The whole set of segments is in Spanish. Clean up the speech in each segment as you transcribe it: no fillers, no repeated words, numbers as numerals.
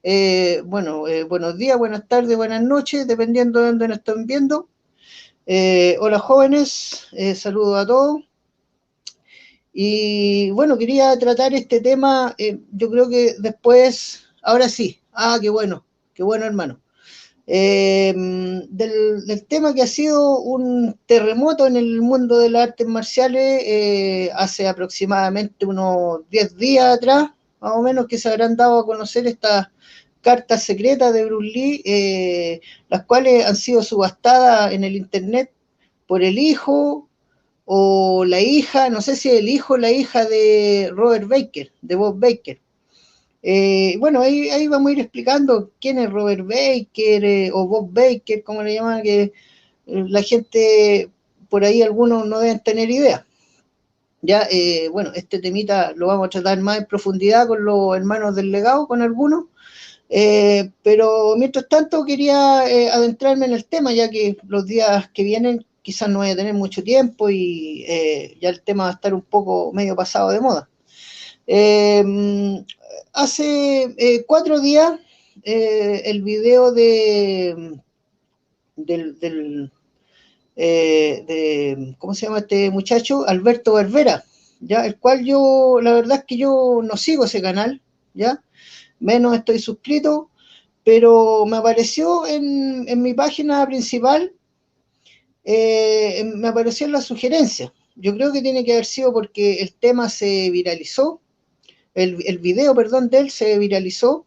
Buenos días, buenas tardes, buenas noches, dependiendo de dónde nos estén viendo. Hola jóvenes, saludos a todos. Y bueno, quería tratar este tema, yo creo que después, ahora sí, qué bueno hermano. Del tema que ha sido un terremoto en el mundo de las artes marciales hace aproximadamente unos 10 días atrás, más o menos, que se habrán dado a conocer estas cartas secretas de Bruce Lee, las cuales han sido subastadas en el internet por el hijo o la hija, no sé si el hijo o la hija de Robert Baker, de Bob Baker. Bueno, ahí vamos a ir explicando quién es Robert Baker o Bob Baker, como le llaman, que la gente, por ahí algunos no deben tener idea. Ya, bueno, este temita lo vamos a tratar más en profundidad con los hermanos del legado, con algunos. Pero mientras tanto quería adentrarme en el tema, ya que los días que vienen quizás no voy a tener mucho tiempo y ya el tema va a estar un poco medio pasado de moda. Hace 4 días el video del ¿cómo se llama este muchacho? Alberto Barbera, ¿ya? El cual yo, la verdad es que yo no sigo ese canal, ¿ya? Menos estoy suscrito, pero me apareció en mi página principal, me apareció en la sugerencia. Yo creo que tiene que haber sido porque el tema se viralizó, el video, perdón, de él se viralizó.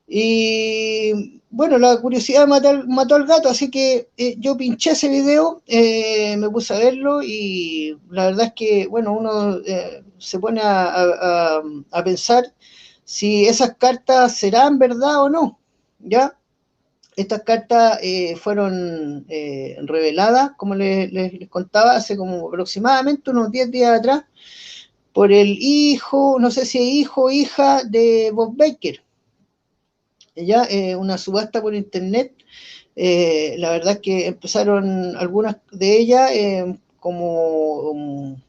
Y bueno, la curiosidad mató al gato, así que yo pinché ese video, me puse a verlo y la verdad es que, bueno, uno se pone a pensar si esas cartas serán verdad o no, ¿ya? Estas cartas fueron reveladas, como les contaba, hace como aproximadamente unos 10 días atrás, por el hijo, no sé si es hijo o hija de Bob Baker, ya una subasta por internet. La verdad es que empezaron algunas de ellas como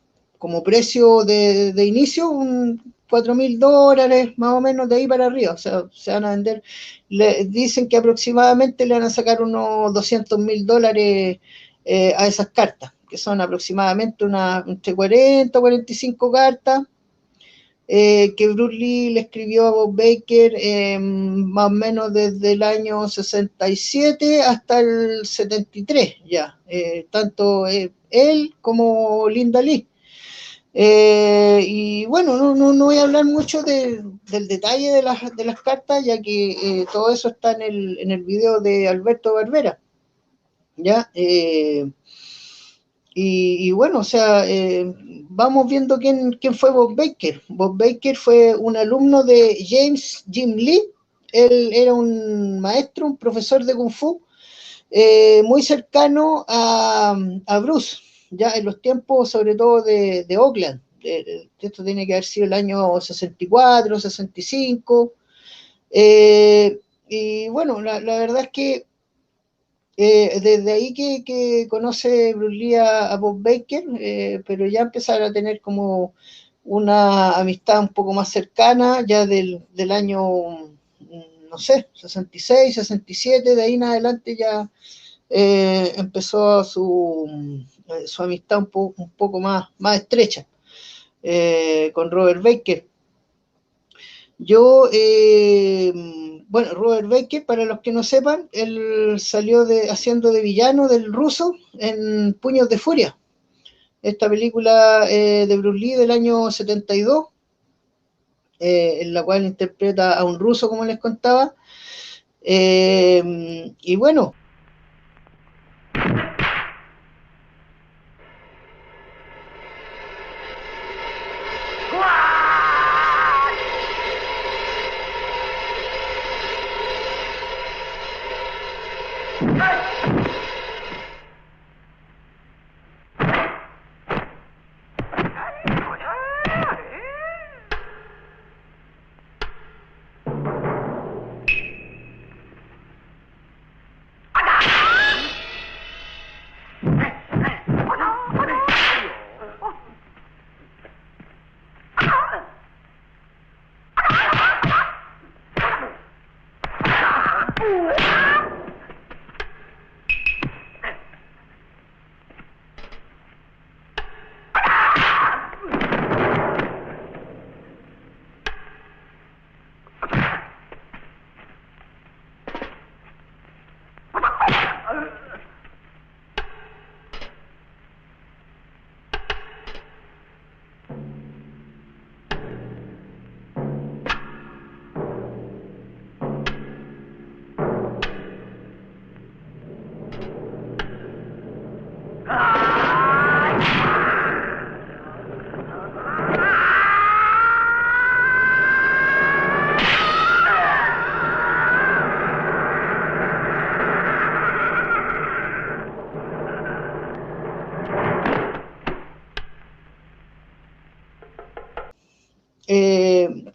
precio de inicio, un $4.000, más o menos de ahí para arriba. O sea, se van a vender, dicen que aproximadamente le van a sacar unos $200.000 a esas cartas, que son aproximadamente entre 40 o 45 cartas que Bruce Lee le escribió a Bob Baker más o menos desde el año 67 hasta el 73 ya, tanto él como Linda Lee. Y bueno, no voy a hablar mucho del detalle de las cartas, ya que todo eso está en el video de Alberto Barbera. ¿Ya? Y bueno, o sea, vamos viendo quién fue Bob Baker. Bob Baker fue un alumno de James Jim Lee. Él era un maestro, un profesor de Kung Fu, muy cercano a Bruce, ya en los tiempos sobre todo de Oakland. Esto tiene que haber sido el año 64, 65. Y bueno, la verdad es que desde ahí que conoce Bruce Lee a Bob Baker, pero ya empezar a tener como una amistad un poco más cercana, ya del año, no sé, 66, 67, de ahí en adelante ya empezó su amistad un poco más estrecha con Robert Baker. Yo, bueno, Robert Baker, para los que no sepan, él salió haciendo de villano del ruso en Puños de Furia, esta película de Bruce Lee del año 72, en la cual interpreta a un ruso, como les contaba. Y bueno,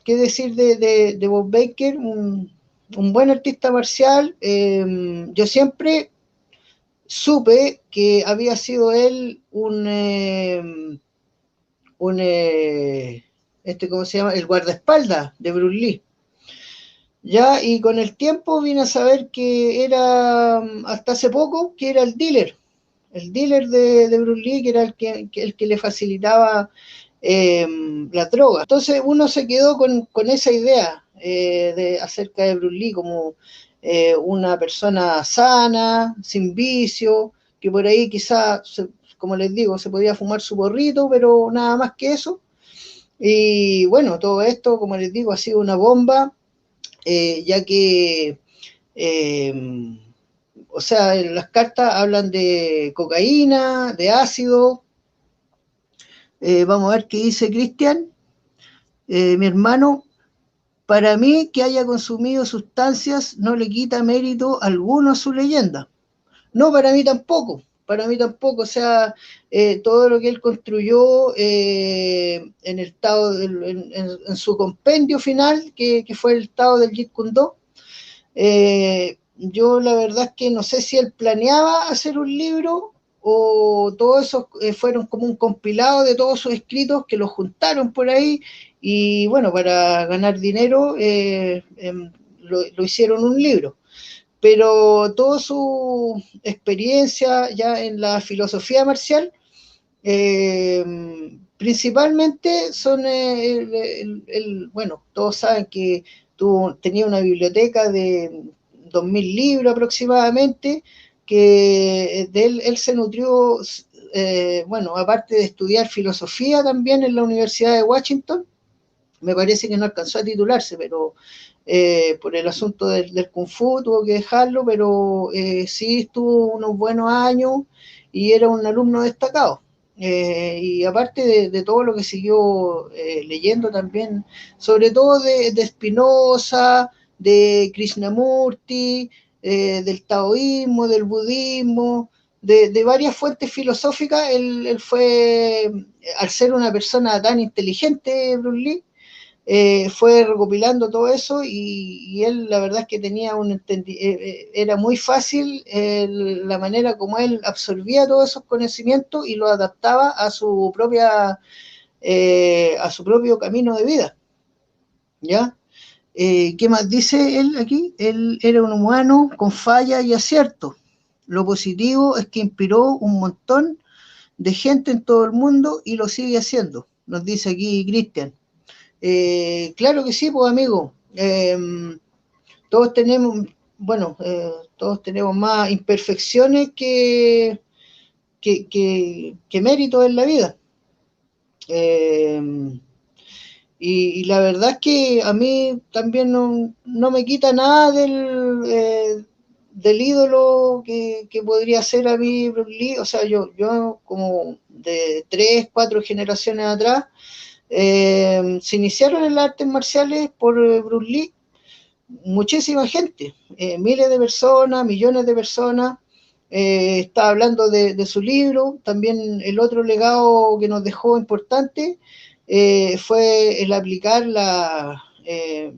¿Qué decir de Bob Baker? Un buen artista marcial. Yo siempre supe que había sido él ¿cómo se llama? El guardaespaldas de Bruce Lee. Ya, y con el tiempo vine a saber que era, hasta hace poco, que era el dealer de Bruce Lee, que era el que le facilitaba las drogas. Entonces uno se quedó con esa idea acerca de Bruce Lee como una persona sana, sin vicio, que por ahí quizá, como les digo, se podía fumar su porrito, pero nada más que eso. Y bueno, todo esto, como les digo, ha sido una bomba, ya que, eh, o sea, en las cartas hablan de cocaína, de ácido. Vamos a ver qué dice Cristian. Mi hermano, para mí que haya consumido sustancias no le quita mérito alguno a su leyenda. No, para mí tampoco, o sea, todo lo que él construyó en el Tao, en su compendio final, que fue el Tao del Jeet Kune Do, yo la verdad es que no sé si él planeaba hacer un libro o todos esos fueron como un compilado de todos sus escritos que los juntaron por ahí y bueno, para ganar dinero lo hicieron un libro. Pero toda su experiencia ya en la filosofía marcial, eh, principalmente son, bueno, todos saben que tenía una biblioteca de 2000 libros aproximadamente, que de él se nutrió, bueno, aparte de estudiar filosofía también en la Universidad de Washington, me parece que no alcanzó a titularse, pero por el asunto del Kung Fu tuvo que dejarlo, pero sí estuvo unos buenos años y era un alumno destacado. Y aparte de todo lo que siguió leyendo también, sobre todo de Spinoza, de Krishnamurti, del taoísmo, del budismo, de varias fuentes filosóficas, él fue, al ser una persona tan inteligente, Bruce Lee, fue recopilando todo eso y él la verdad es que tenía era muy fácil la manera como él absorbía todos esos conocimientos y lo adaptaba a su propio camino de vida, ¿ya? ¿Qué más dice él aquí? Él era un humano con fallas y aciertos. Lo positivo es que inspiró un montón de gente en todo el mundo y lo sigue haciendo, nos dice aquí Cristian. Claro que sí, pues amigo. Todos tenemos, bueno, todos tenemos más imperfecciones que méritos en la vida. Y la verdad es que a mí también no me quita nada del ídolo que podría ser a mí Bruce Lee. O sea, yo como de 3, 4 generaciones atrás, se iniciaron en las artes marciales por Bruce Lee muchísima gente, miles de personas, millones de personas. Está hablando de su libro. También el otro legado que nos dejó importante fue el aplicar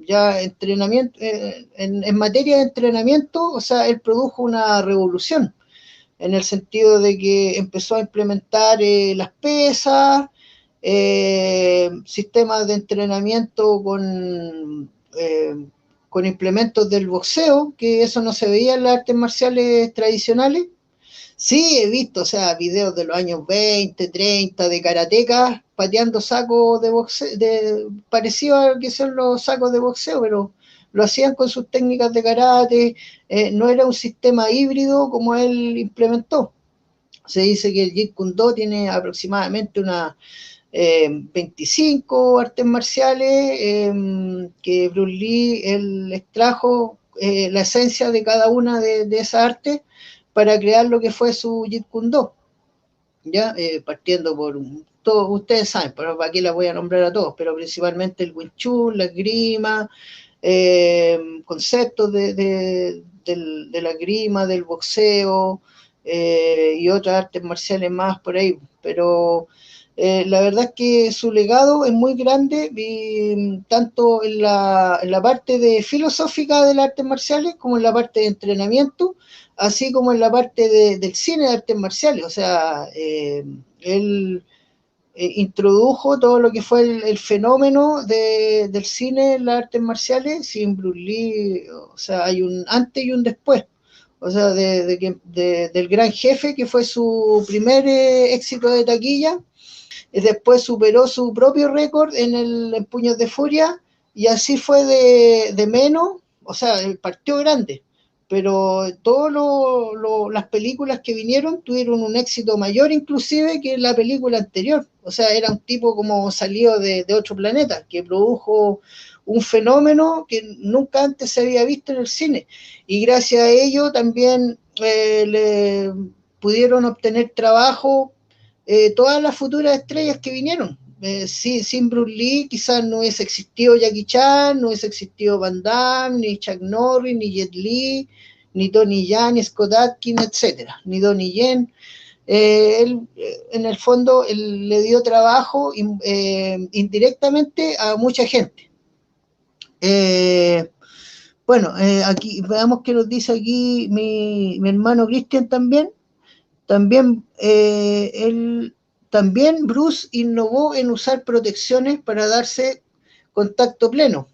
ya entrenamiento, en materia de entrenamiento. O sea, él produjo una revolución en el sentido de que empezó a implementar las pesas, sistemas de entrenamiento con implementos del boxeo, que eso no se veía en las artes marciales tradicionales. Sí, he visto, o sea, videos de los años 20, 30, de karatecas pateando sacos de boxeo, parecido a que son los sacos de boxeo, pero lo hacían con sus técnicas de karate, no era un sistema híbrido como él implementó. Se dice que el Jeet Kune Do tiene aproximadamente unas 25 artes marciales, que Bruce Lee él extrajo la esencia de cada una de esas artes para crear lo que fue su Jeet Kune Do, ¿ya? Partiendo por todos, ustedes saben, pero aquí las voy a nombrar a todos, pero principalmente el Wing Chun, la esgrima, conceptos de la esgrima, del boxeo, y otras artes marciales más por ahí, pero la verdad es que su legado es muy grande, y, tanto en la parte de filosófica de las artes marciales como en la parte de entrenamiento, así como en la parte del cine de artes marciales. O sea, él introdujo todo lo que fue el fenómeno del cine en las artes marciales. Sin Bruce Lee, o sea, hay un antes y un después. O sea, del gran jefe, que fue su primer éxito de taquilla, después superó su propio récord en Puños de Furia, y así fue de menos, o sea, partió grande, pero todas las películas que vinieron tuvieron un éxito mayor inclusive que la película anterior. O sea, era un tipo como salido de otro planeta, que produjo un fenómeno que nunca antes se había visto en el cine, y gracias a ello también le pudieron obtener trabajo todas las futuras estrellas que vinieron. Sin Bruce Lee quizás no hubiese existido Jackie Chan, no hubiese existido Van Damme, ni Chuck Norris, ni Jet Li, ni Tony Jaa, ni Scott Adkins, etcétera, ni Donnie Yen. Él, en el fondo, él le dio trabajo indirectamente a mucha gente. Eh, bueno, aquí veamos qué nos dice aquí mi hermano Cristian también. También, también Bruce innovó en usar protecciones para darse contacto pleno.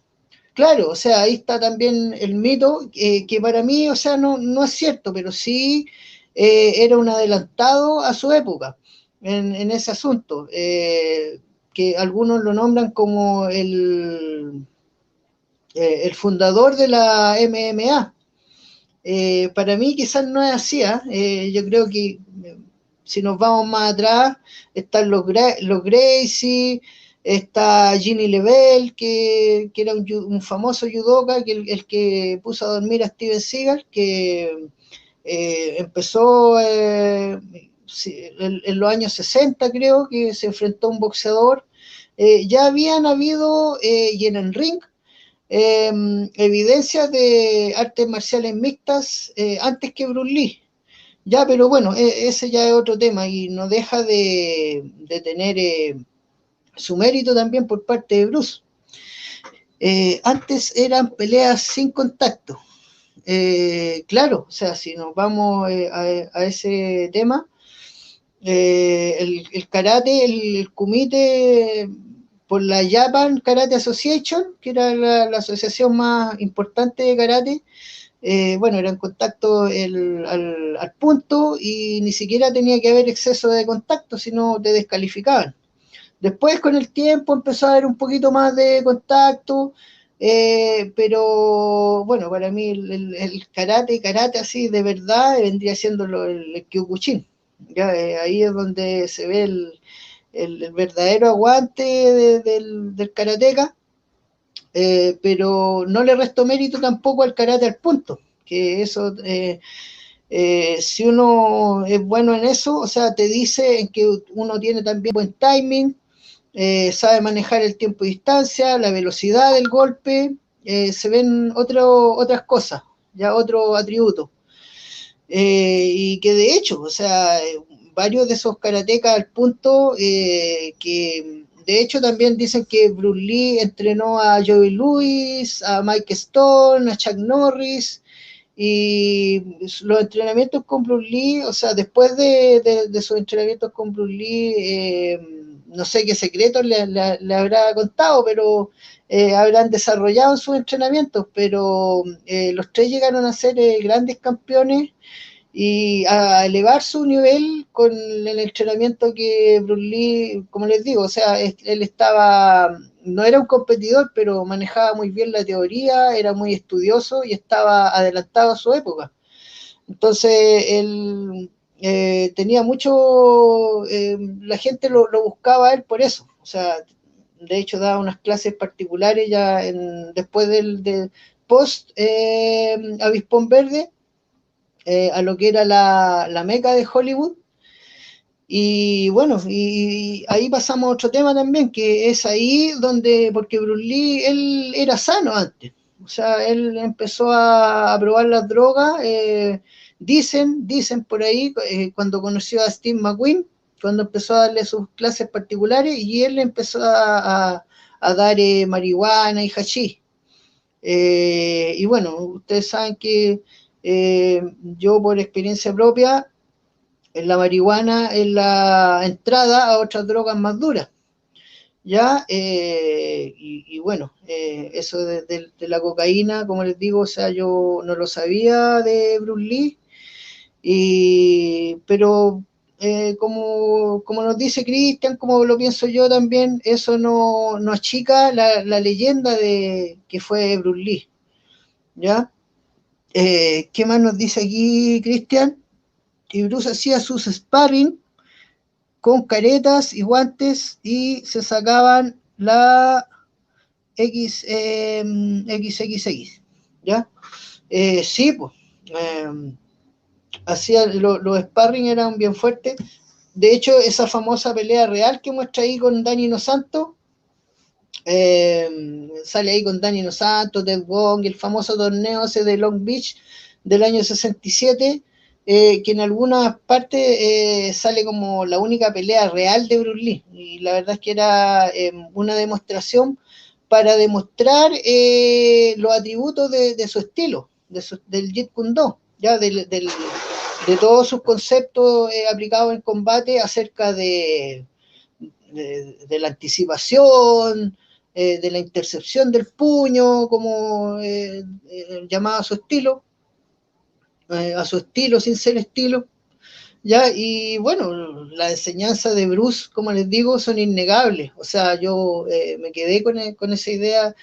Claro, o sea, ahí está también el mito, que para mí, o sea, no es cierto, pero sí era un adelantado a su época en ese asunto, que algunos lo nombran como el fundador de la MMA. Para mí quizás no es así, yo creo que si nos vamos más atrás, están los Gracie, está Ginny Lebel, que era un famoso judoka, que el que puso a dormir a Steven Seagal, que empezó en los años 60, creo, que se enfrentó a un boxeador. Ya habían habido, y en el ring, evidencias de artes marciales mixtas antes que Bruce Lee. Ya, pero bueno, ese ya es otro tema, y no deja de tener su mérito también por parte de Bruce. Antes eran peleas sin contacto. Claro, o sea, si nos vamos a ese tema, el karate, el kumite, por la Japan Karate Association, que era la asociación más importante de karate, bueno, era en contacto al punto, y ni siquiera tenía que haber exceso de contacto, sino te descalificaban. Después, con el tiempo, empezó a haber un poquito más de contacto, pero bueno, para mí el karate así de verdad vendría siendo el Kyokushin. Ya, ahí es donde se ve el verdadero aguante del karateca, pero no le resto mérito tampoco al karate al punto, que eso, si uno es bueno en eso, o sea, te dice en que uno tiene también buen timing, sabe manejar el tiempo y distancia, la velocidad del golpe, se ven otras cosas, ya otro atributo. Y que de hecho, o sea, varios de esos karatecas al punto, que de hecho también dicen que Bruce Lee entrenó a Joey Louis, a Mike Stone, a Chuck Norris, y los entrenamientos con Bruce Lee, o sea, después de sus entrenamientos con Bruce Lee, no sé qué secretos le habrá contado, pero habrán desarrollado en sus entrenamientos, pero los tres llegaron a ser grandes campeones y a elevar su nivel con el entrenamiento que Bruce Lee, como les digo, o sea, él estaba, no era un competidor, pero manejaba muy bien la teoría, era muy estudioso y estaba adelantado a su época. Entonces, él tenía mucho, la gente lo buscaba a él por eso, o sea, de hecho daba unas clases particulares ya después del post Avispón Verde, a lo que era la meca de Hollywood. Y bueno, y ahí pasamos a otro tema también, que es ahí donde, porque Bruce Lee, él era sano antes, o sea, él empezó a probar las drogas, dicen por ahí, cuando conoció a Steve McQueen, cuando empezó a darle sus clases particulares, y él empezó a dar marihuana y hachís. Y bueno, ustedes saben que yo por experiencia propia, la marihuana es la entrada a otras drogas más duras, ¿ya? Y bueno, eso de la cocaína, como les digo, o sea, yo no lo sabía de Bruce Lee, pero como nos dice Cristian, como lo pienso yo también, eso no achica la leyenda de que fue Bruce Lee, ¿ya? ¿Qué más nos dice aquí Cristian? Y Bruce hacía sus sparring con caretas y guantes y se sacaban la XXX, ¿ya? Sí, pues, hacía los sparring eran bien fuertes. De hecho, esa famosa pelea real que muestra ahí con Dani Dos Santos, sale ahí con Dani Dos Santos, Ted Wong, el famoso torneo ese de Long Beach del año 67, que en algunas partes sale como la única pelea real de Bruce Lee, y la verdad es que era una demostración para demostrar los atributos de su estilo, del Jeet Kune Do, ya de todos sus conceptos aplicados en combate acerca de la anticipación, de la intercepción del puño, como llamaba a su estilo sin ser estilo, ¿ya? Y bueno, la enseñanza de Bruce, como les digo, son innegables, o sea, yo me quedé con esa idea,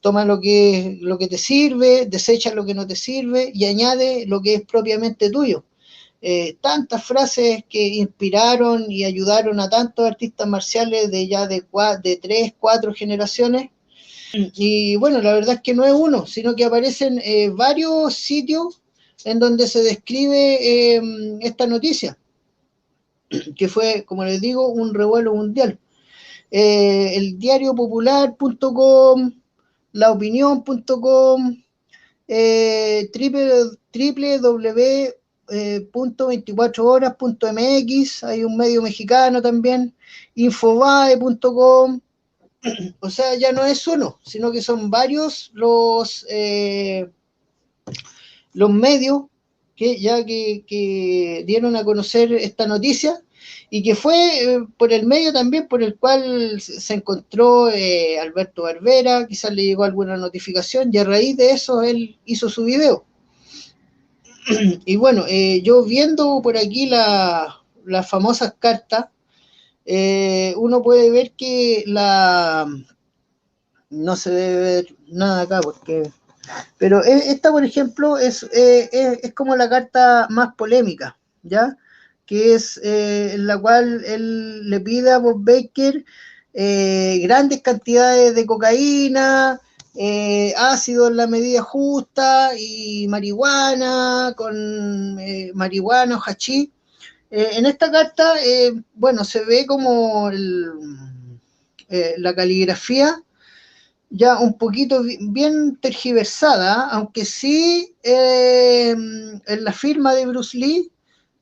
toma lo que te sirve, desecha lo que no te sirve y añade lo que es propiamente tuyo. Tantas frases que inspiraron y ayudaron a tantos artistas marciales de 3, 4 generaciones. Y bueno, la verdad es que no es uno, sino que aparecen varios sitios en donde se describe esta noticia, que fue, como les digo, un revuelo mundial. El diariopopular.com, laopinión.com, www.24horas.mx, hay un medio mexicano también, infobae.com, o sea, ya no es uno, sino que son varios los medios que dieron a conocer esta noticia y que fue por el medio también por el cual se encontró Alberto Barbera, quizás le llegó alguna notificación y a raíz de eso él hizo su video. Y bueno, yo viendo por aquí las famosas cartas, uno puede ver que no se debe ver nada acá porque... Pero esta, por ejemplo, es como la carta más polémica, ¿ya? Que es en la cual él le pide a Bob Baker grandes cantidades de cocaína, ácido en la medida justa y marihuana, con marihuana o hachís. En esta carta, bueno, se ve como la caligrafía ya un poquito bien tergiversada, aunque sí en la firma de Bruce Lee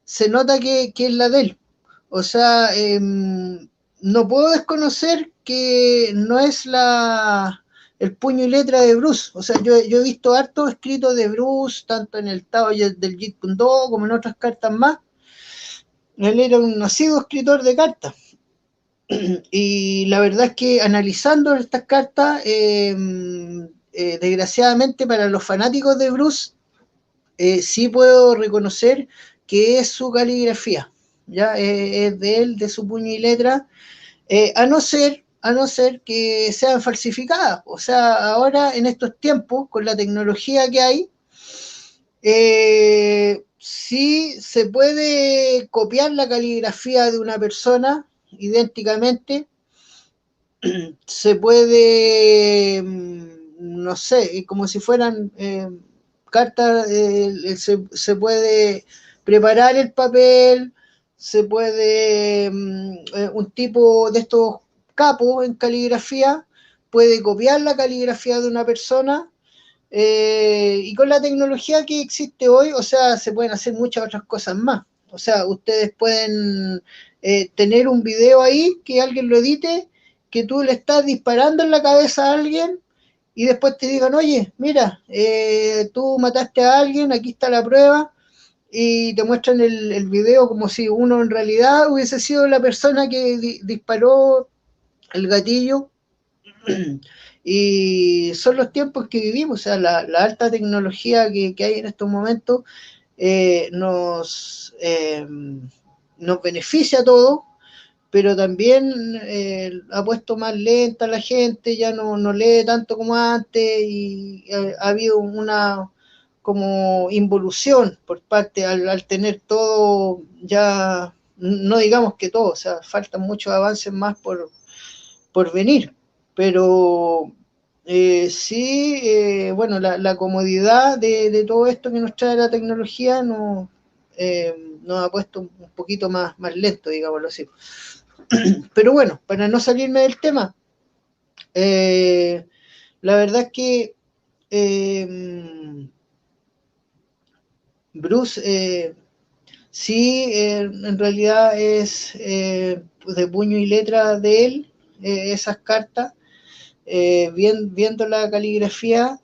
se nota que es la de él. O sea, no puedo desconocer que no es el puño y letra de Bruce. O sea, yo he visto harto escrito de Bruce, tanto en el Tao del Jeet Kune Do como en otras cartas más, Él era un nacido escritor de cartas. Y la verdad es que analizando estas cartas, desgraciadamente para los fanáticos de Bruce, sí puedo reconocer que es su caligrafía, ya es de él, de su puño y letra, a no ser que sean falsificadas. O sea, ahora en estos tiempos, con la tecnología que hay, sí se puede copiar la caligrafía de una persona idénticamente, se puede, no sé, como si fueran cartas, se puede preparar el papel, se puede, un tipo de estos capos en caligrafía, puede copiar la caligrafía de una persona, y con la tecnología que existe hoy, o sea, se pueden hacer muchas otras cosas más. O sea, ustedes pueden tener un video ahí, que alguien lo edite, que tú le estás disparando en la cabeza a alguien y después te digan, oye, mira, tú mataste a alguien, aquí está la prueba, y te muestran el video como si uno en realidad hubiese sido la persona que disparó el gatillo. Y son los tiempos que vivimos, o sea, la alta tecnología que hay en estos momentos eh, nos, eh, nos beneficia a todos, pero también ha puesto más lenta a la gente, ya no lee tanto como antes, y ha habido una como involución por parte al tener todo ya, no digamos que todo, o sea, faltan muchos avances más por venir, pero sí, bueno, la comodidad de todo esto que nos trae la tecnología nos ha puesto un poquito más lento, digámoslo así. Pero bueno, para no salirme del tema, eh, la verdad es que eh, Bruce sí, en realidad es de puño y letra de él, esas cartas, viendo la caligrafía,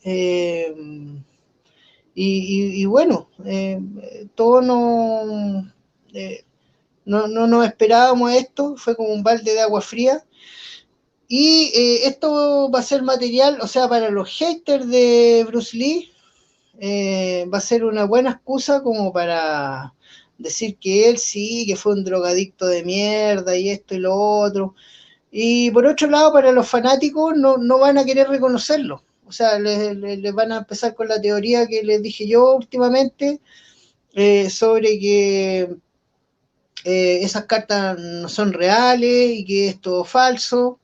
y bueno, todos no nos esperábamos esto, fue como un balde de agua fría. Y esto va a ser material, o sea, para los haters de Bruce Lee, va a ser una buena excusa como para decir que él sí, que fue un drogadicto de mierda y esto y lo otro. Y por otro lado, para los fanáticos no van a querer reconocerlo. O sea, les van a empezar con la teoría que les dije yo últimamente, sobre que esas cartas no son reales y que es todo falso.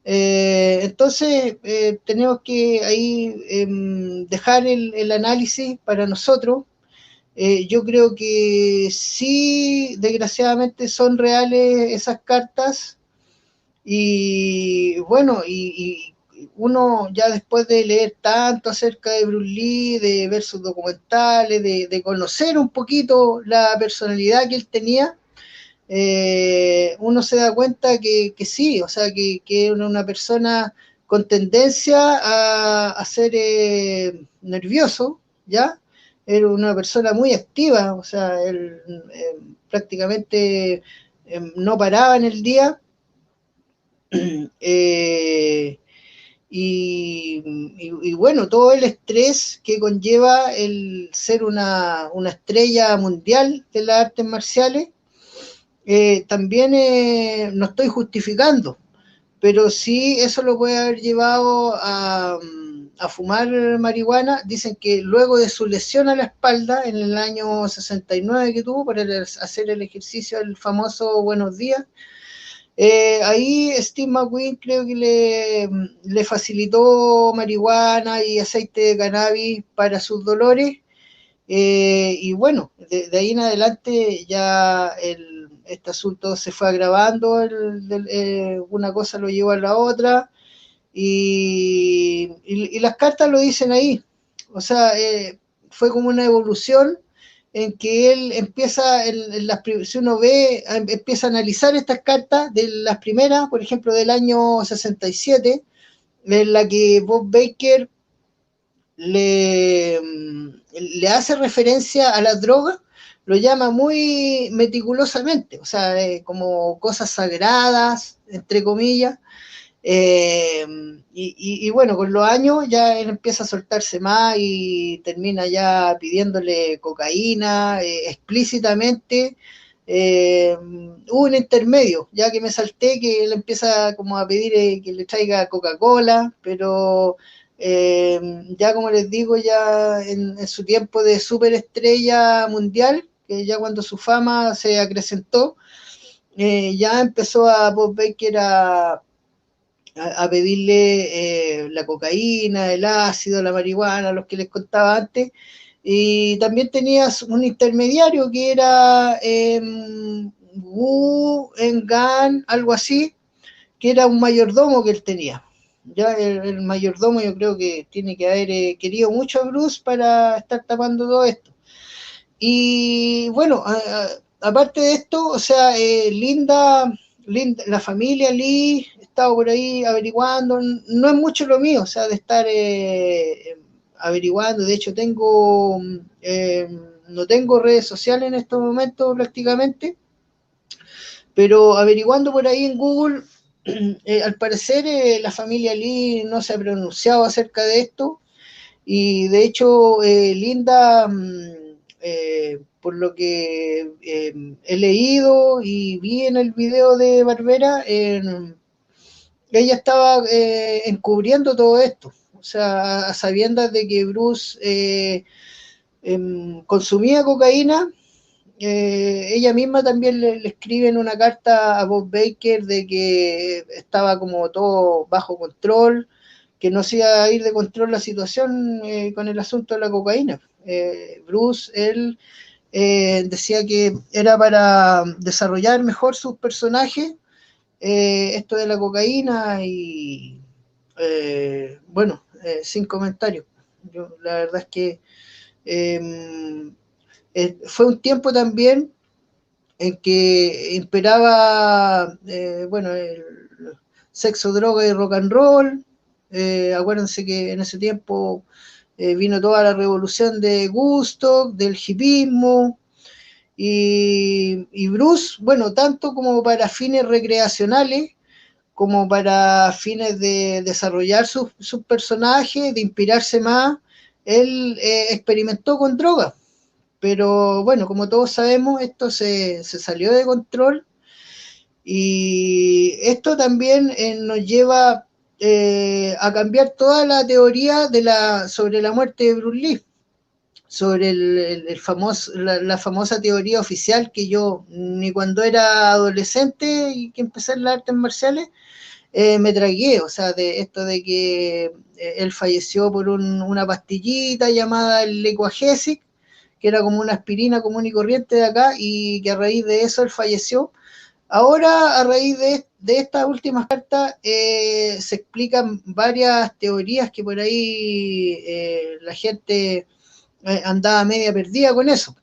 Entonces, tenemos que ahí dejar el análisis para nosotros. Yo creo que sí, desgraciadamente son reales esas cartas, y bueno, y uno ya después de leer tanto acerca de Bruce Lee, de ver sus documentales, de conocer un poquito la personalidad que él tenía, uno se da cuenta que sí, o sea, que era una persona con tendencia a ser nervioso, ¿ya? Era una persona muy activa, o sea, él prácticamente no paraba en el día. eh, y bueno, todo el estrés que conlleva el ser una estrella mundial de las artes marciales, también no estoy justificando, pero sí eso lo puede haber llevado a fumar marihuana. Dicen que luego de su lesión a la espalda en el año 69 que tuvo para hacer el ejercicio del famoso Buenos Días, ahí Steve McQueen creo que le facilitó marihuana y aceite de cannabis para sus dolores, y bueno, de ahí en adelante ya este asunto se fue agravando, una cosa lo llevó a la otra, y las cartas lo dicen ahí. O sea, fue como una evolución en que él empieza, si uno ve, empieza a analizar estas cartas de las primeras, por ejemplo, del año 67, en la que Bob Baker le hace referencia a la droga. lo llama muy meticulosamente, o sea, como cosas sagradas, entre comillas. Eh, y bueno, con los años ya él empieza a soltarse más y termina ya pidiéndole cocaína explícitamente. Hubo un intermedio, ya que me salté, que él empieza como a pedir que le traiga Coca-Cola, pero eh, ya como les digo, ya en su tiempo de superestrella mundial, que ya cuando su fama se acrecentó, ya empezó a Bob Baker a pedirle la cocaína, el ácido, la marihuana, los que les contaba antes. Y también tenías un intermediario que era Wu Engan, algo así, que era un mayordomo que él tenía. Ya el mayordomo yo creo que tiene que haber querido mucho a Bruce para estar tapando todo esto. Y bueno, aparte de esto, o sea, Linda, la familia Lee, he estado por ahí averiguando, no es mucho lo mío, o sea, de estar averiguando, de hecho no tengo redes sociales en estos momentos prácticamente, pero averiguando por ahí en Google, al parecer la familia Lee no se ha pronunciado acerca de esto, y de hecho, Linda, por lo que he leído y vi en el video de Barbera, ella estaba encubriendo todo esto. O sea, a sabiendas de que Bruce consumía cocaína, ella misma también le escribe en una carta a Bob Baker de que estaba como todo bajo control, que no se iba a ir de control la situación con el asunto de la cocaína. Bruce, él decía que era para desarrollar mejor sus personajes, esto de la cocaína y bueno, sin comentarios. Yo, la verdad es que fue un tiempo también en que imperaba, bueno, el sexo, droga y rock and roll. Acuérdense que en ese tiempo vino toda la revolución de Woodstock, del hipismo, y Bruce, bueno, tanto como para fines recreacionales, como para fines de desarrollar sus personajes, de inspirarse más, él experimentó con drogas. Pero bueno, como todos sabemos, esto se salió de control y esto también nos lleva a cambiar toda la teoría sobre la muerte de Bruce Lee, sobre la famosa teoría oficial que yo ni cuando era adolescente y que empecé en las artes marciales me tragué, o sea, de esto de que él falleció por una pastillita llamada el Lecoagesic, que era como una aspirina común y corriente de acá, y que a raíz de eso él falleció. Ahora, a raíz de estas últimas cartas, se explican varias teorías que por ahí la gente andaba media perdida con eso.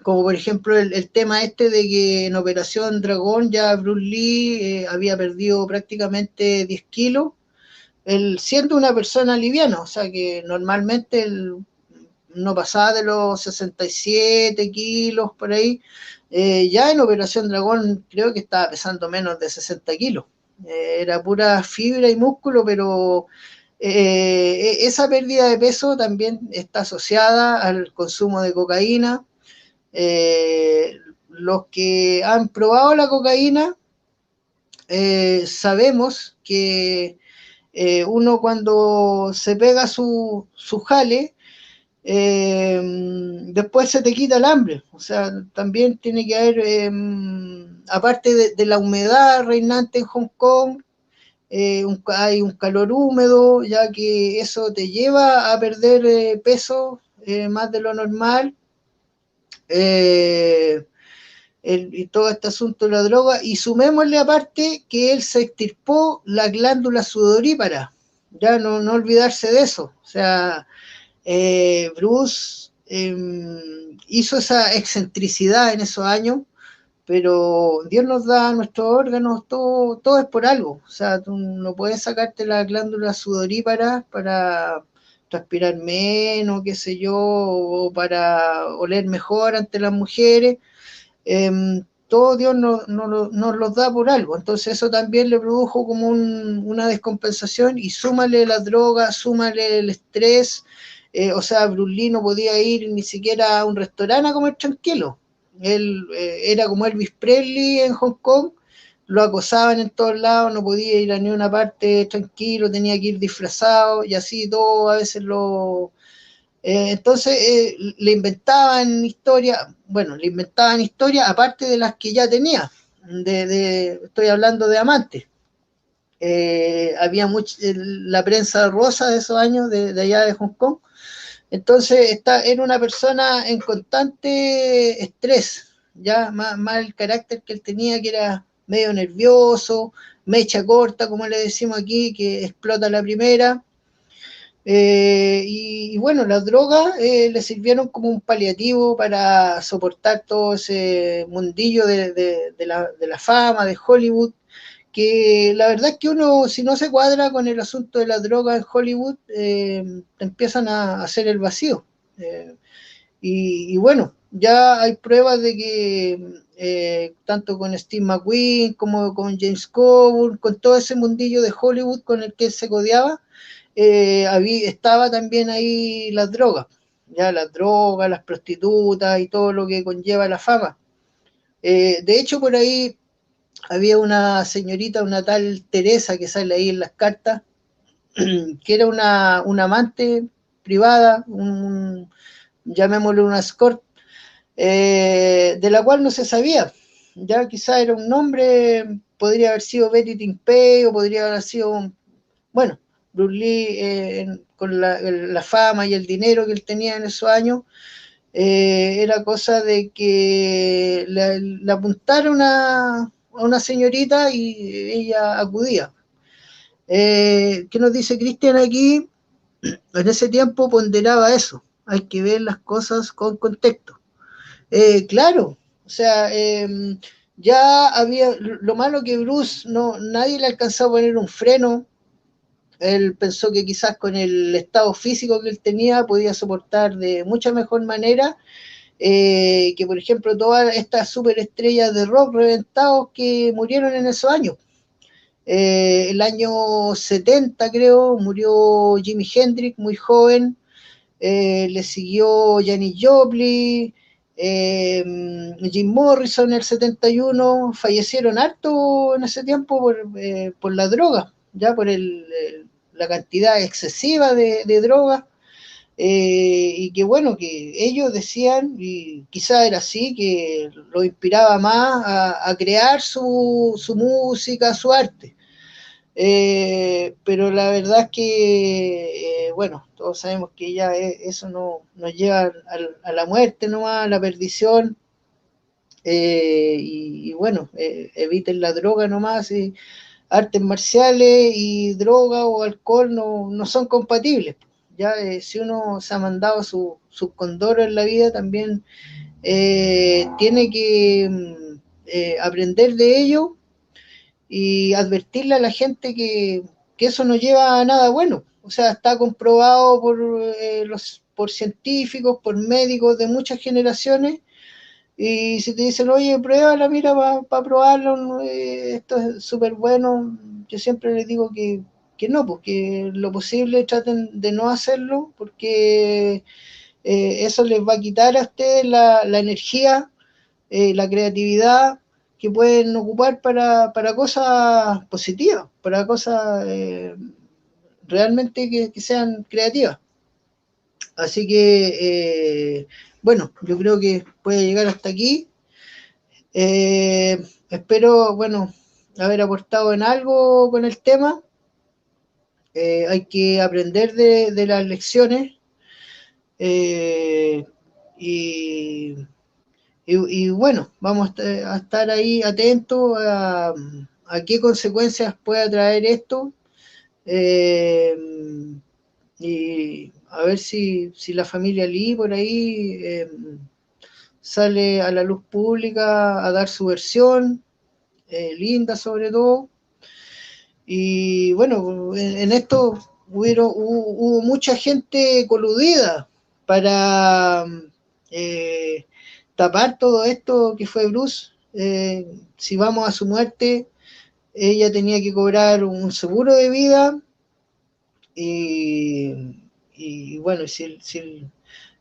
Como por ejemplo el tema este de que en Operación Dragón ya Bruce Lee había perdido prácticamente 10 kilos, él siendo una persona liviana, o sea que normalmente él no pasaba de los 67 kilos por ahí. Ya en Operación Dragón creo que estaba pesando menos de 60 kilos. Era pura fibra y músculo, pero esa pérdida de peso también está asociada al consumo de cocaína. Los que han probado la cocaína sabemos que uno cuando se pega su jale, después se te quita el hambre. O sea, también tiene que haber, aparte de la humedad reinante en Hong Kong, hay un calor húmedo, ya que eso te lleva a perder peso más de lo normal. Eh, y todo este asunto de la droga, y sumémosle aparte que él se extirpó la glándula sudorípara, ya no olvidarse de eso, o sea, Bruce hizo esa excentricidad en esos años, pero Dios nos da nuestros órganos, todo es por algo, o sea, tú no puedes sacarte la glándula sudorípara transpirar menos, qué sé yo, o para oler mejor ante las mujeres. Todo Dios nos los da por algo, entonces eso también le produjo como una descompensación, y súmale las drogas, súmale el estrés, o sea, Bruce Lee no podía ir ni siquiera a un restaurante a comer tranquilo. Él era como Elvis Presley en Hong Kong, lo acosaban en todos lados, no podía ir a ni una parte tranquilo, tenía que ir disfrazado, y así todo a veces entonces le inventaban historias, bueno, le inventaban historias aparte de las que ya tenía, estoy hablando de amantes. Había la prensa rosa de esos años, de allá de Hong Kong. Entonces era una persona en constante estrés, ya más el carácter que él tenía, que era medio nervioso, mecha corta, como le decimos aquí, que explota la primera. Y bueno, las drogas le sirvieron como un paliativo para soportar todo ese mundillo de la fama, de Hollywood, que la verdad es que uno, si no se cuadra con el asunto de las drogas en Hollywood, te empiezan a hacer el vacío. Y bueno, ya hay pruebas de que tanto con Steve McQueen como con James Coburn, con todo ese mundillo de Hollywood con el que él se codeaba, estaba también ahí las drogas, las prostitutas y todo lo que conlleva la fama. De hecho, por ahí había una señorita, una tal Teresa, que sale ahí en las cartas, que era una amante privada, llamémosle una escort, de la cual no se sabía. Ya quizá era un nombre, podría haber sido Betty Timpey, o podría haber sido, bueno, Bruce Lee, con la fama y el dinero que él tenía en esos años, era cosa de que le apuntara a una señorita y ella acudía. ¿Qué nos dice Cristian aquí? En ese tiempo ponderaba eso, hay que ver las cosas con contexto. Claro, o sea, ya había, lo malo que Bruce, nadie le alcanzó a poner un freno. Él pensó que quizás con el estado físico que él tenía podía soportar de mucha mejor manera que, por ejemplo, todas estas superestrellas de rock reventados que murieron en esos años. El año 70, creo, murió Jimi Hendrix, muy joven. Le siguió Janis Joplin, Jim Morrison en el 71. Fallecieron harto en ese tiempo por la droga, ya por la cantidad excesiva de drogas. Y que bueno, que ellos decían, y quizá era así, que lo inspiraba más a crear su música, su arte. Pero la verdad es que, bueno, todos sabemos que ya eso nos lleva a la muerte nomás, a la perdición. Y bueno, eviten la droga nomás. Artes marciales y droga o alcohol no son compatibles. Ya si uno se ha mandado sus condoros en la vida, también tiene que aprender de ello y advertirle a la gente que eso no lleva a nada bueno. O sea, está comprobado por científicos, por médicos de muchas generaciones, y si te dicen, oye, pruébala, mira, para probarlo, esto es súper bueno, yo siempre les digo que no, porque lo posible traten de no hacerlo, porque eso les va a quitar a ustedes la energía, la creatividad que pueden ocupar para cosas positivas, para cosas realmente que sean creativas. Así que, bueno, yo creo que puede llegar hasta aquí. Espero, bueno, haber aportado en algo con el tema. Hay que aprender de las lecciones eh, y, y, bueno, vamos a estar ahí atentos a qué consecuencias puede traer esto eh, y a ver si la familia Lee por ahí sale a la luz pública a dar su versión, linda sobre todo. Y bueno, en esto hubo mucha gente coludida para tapar todo esto que fue Bruce. Si vamos a su muerte, ella tenía que cobrar un seguro de vida y, bueno,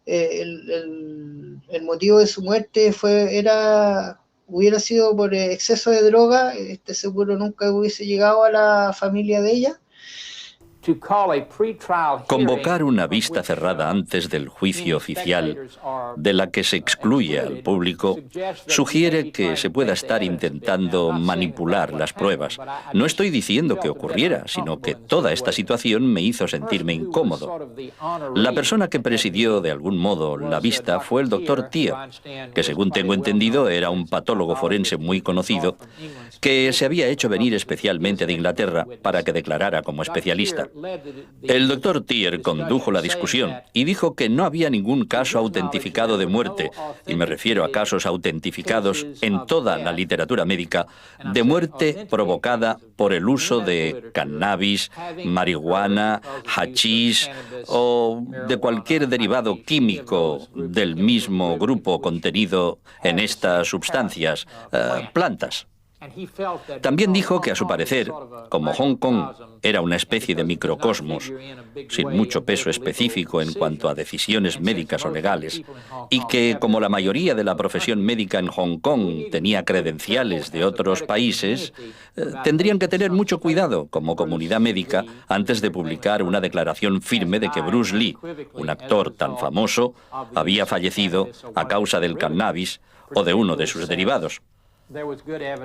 el motivo de su muerte hubiera sido por exceso de droga, este seguro nunca hubiese llegado a la familia de ella. Convocar una vista cerrada antes del juicio oficial, de la que se excluye al público, sugiere que se pueda estar intentando manipular las pruebas. No estoy diciendo que ocurriera, sino que toda esta situación me hizo sentirme incómodo. La persona que presidió de algún modo la vista fue el doctor Tier, que según tengo entendido era un patólogo forense muy conocido, que se había hecho venir especialmente de Inglaterra para que declarara como especialista. El doctor Tier condujo la discusión y dijo que no había ningún caso autentificado de muerte, y me refiero a casos autentificados en toda la literatura médica, de muerte provocada por el uso de cannabis, marihuana, hachís o de cualquier derivado químico del mismo grupo contenido en estas sustancias, plantas. También dijo que, a su parecer, como Hong Kong era una especie de microcosmos, sin mucho peso específico en cuanto a decisiones médicas o legales, y que, como la mayoría de la profesión médica en Hong Kong tenía credenciales de otros países, tendrían que tener mucho cuidado como comunidad médica antes de publicar una declaración firme de que Bruce Lee, un actor tan famoso, había fallecido a causa del cannabis o de uno de sus derivados.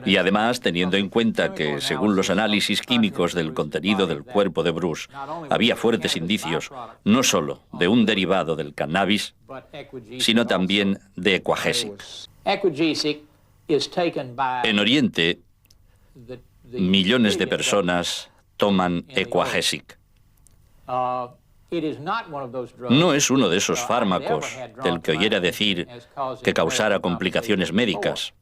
Y además, teniendo en cuenta que, según los análisis químicos del contenido del cuerpo de Bruce, había fuertes indicios no solo de un derivado del cannabis, sino también de Equagesic. En Oriente, millones de personas toman Equagesic. No es uno de esos fármacos del que oyera decir que causara complicaciones médicas.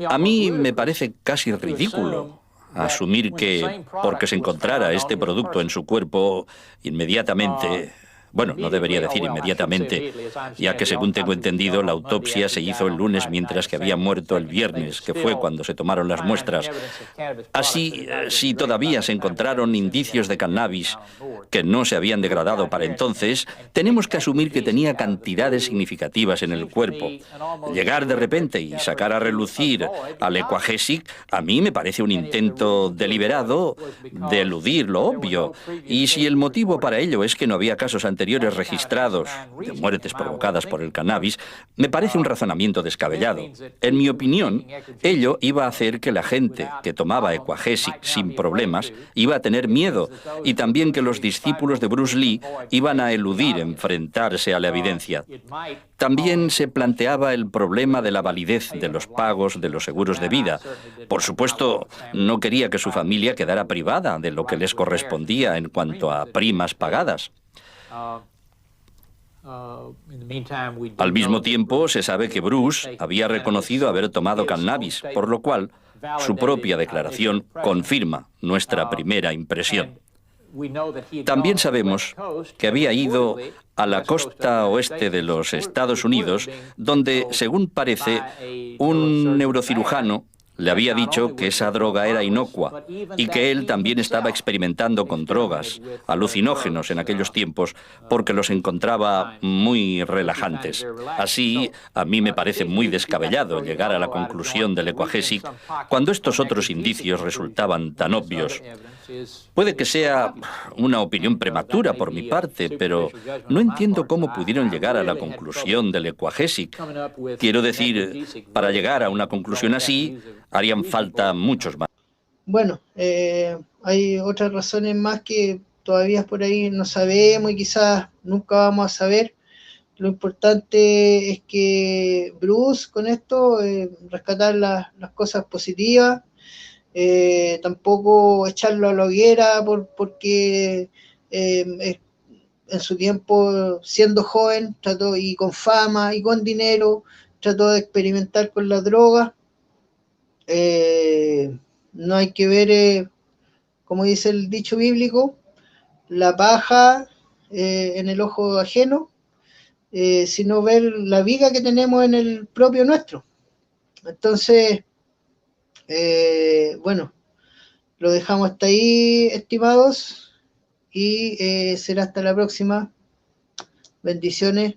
A mí me parece casi ridículo asumir que, porque se encontrara este producto en su cuerpo, inmediatamente... Bueno, no debería decir inmediatamente, ya que según tengo entendido, la autopsia se hizo el lunes mientras que había muerto el viernes, que fue cuando se tomaron las muestras. Así, si todavía se encontraron indicios de cannabis que no se habían degradado para entonces, tenemos que asumir que tenía cantidades significativas en el cuerpo. Llegar de repente y sacar a relucir al Equagesic, a mí me parece un intento deliberado de eludir lo obvio. Y si el motivo para ello es que no había casos anteriores registrados de muertes provocadas por el cannabis, me parece un razonamiento descabellado. En mi opinión, ello iba a hacer que la gente que tomaba Equagesic sin problemas iba a tener miedo, y también que los discípulos de Bruce Lee iban a eludir enfrentarse a la evidencia. También se planteaba el problema de la validez de los pagos de los seguros de vida. Por supuesto, no quería que su familia quedara privada de lo que les correspondía en cuanto a primas pagadas. Al mismo tiempo, se sabe que Bruce había reconocido haber tomado cannabis, por lo cual su propia declaración confirma nuestra primera impresión. También sabemos que había ido a la costa oeste de los Estados Unidos, donde, según parece, un neurocirujano le había dicho que esa droga era inocua y que él también estaba experimentando con drogas, alucinógenos en aquellos tiempos, porque los encontraba muy relajantes. Así, a mí me parece muy descabellado llegar a la conclusión del Equagesic cuando estos otros indicios resultaban tan obvios. Puede que sea una opinión prematura por mi parte, pero no entiendo cómo pudieron llegar a la conclusión del Equagesic. Quiero decir, para llegar a una conclusión así, harían falta muchos más. Bueno, hay otras razones más que todavía por ahí no sabemos y quizás nunca vamos a saber. Lo importante es que Bruce, con esto, rescatar las cosas positivas, tampoco echarlo a la hoguera porque en su tiempo, siendo joven, trató, y con fama y con dinero, trató de experimentar con las drogas. No hay que ver, como dice el dicho bíblico, la paja en el ojo ajeno, sino ver la viga que tenemos en el propio nuestro. Entonces, bueno, lo dejamos hasta ahí, estimados, y será hasta la próxima. Bendiciones.